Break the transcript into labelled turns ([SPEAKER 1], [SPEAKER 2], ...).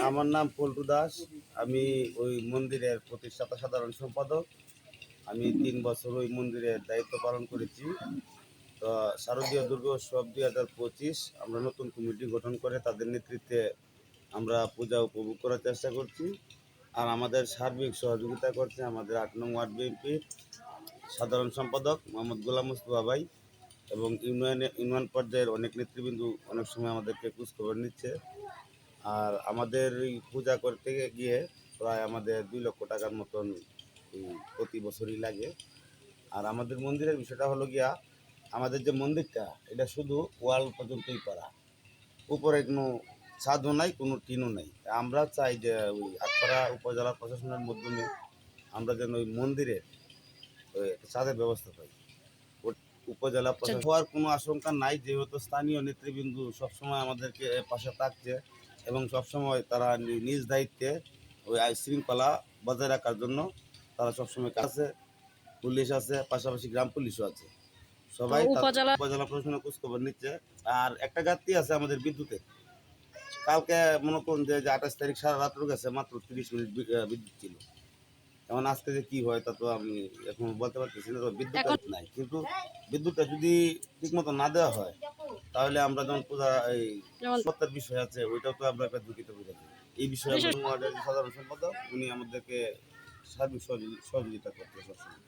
[SPEAKER 1] আমার নাম পল্টু দাস। আমি ওই মন্দিরের প্রতিষ্ঠাতা সাধারণ সম্পাদক। আমি ৩ বছর ওই মন্দিরের দায়িত্ব পালন করেছি। তো শারদীয় দুর্গোৎসব ২০২৫ আমরা নতুন কমিটি গঠন করে তাদের নেতৃত্বে আমরা পূজা উপভোগ করার চেষ্টা করছি। আর আমাদের সার্বিক সহযোগিতা করছে আমাদের ৮ নং ওয়ার্ড বিএনপির সাধারণ সম্পাদক মোহাম্মদ গোলাম মুস্তফা ভাই এবং ইউনিয়ন পর্যায়ের অনেক নেতৃবৃন্দ অনেক সময় আমাদেরকে খোঁজখবর নিচ্ছে। আর আমাদের এই পূজা করতে গিয়ে প্রায় আমাদের ২ লক্ষ টাকার মতন প্রতি বছরই লাগে। আর আমাদের মন্দিরের বিষয়টা হলো গিয়া, আমাদের যে মন্দিরটা এটা শুধু ওয়াল পর্যন্তই করা, উপরে কোনো ছাদও নাই, কোনো টিনও নাই। আমরা চাই যে ওই আটপাড়া উপজেলা প্রশাসনের মাধ্যমে আমরা যেন ওই মন্দিরের ওই ছাদের ব্যবস্থা পাই। উপজেলা প্রশাসন হওয়ার কোনো আশঙ্কা নাই, যেহেতু স্থানীয় নেতৃবৃন্দ সবসময় আমাদেরকে পাশে থাকছে এবং সবসময় তারা নিজ দায়িত্বে ওই আইন শৃঙ্খলা বজায় রাখার জন্য তারা সবসময় আছে। পুলিশ আছে, পাশাপাশি গ্রাম পুলিশও আছে। সবাই উপজেলা প্রশাসনের খোঁজখবর নিচ্ছে। আর একটা ঘাটতি আছে আমাদের বিদ্যুতের। কালকে মনে করুন যে ২৮ তারিখ সারা রাত্র গেছে, মাত্র ৩০ মিনিট বিদ্যুৎ ছিল। এখন আজকে যে কি হয় তা তো আমি এখন বলতে পারতেছি না, বিদ্যুৎ নাই। কিন্তু বিদ্যুৎটা যদি ঠিক মতো না দেওয়া হয় তাহলে আমরা যেমন পূজা এই সত্তার বিষয় আছে, ওইটাও তো আমরা একটা ঝুঁকিতে বুঝে থাকি। এই বিষয়ে আমাদের সাধারণ সম্পাদক উনি আমাদেরকে সার্বিক সহযোগিতা করতে সবসময়।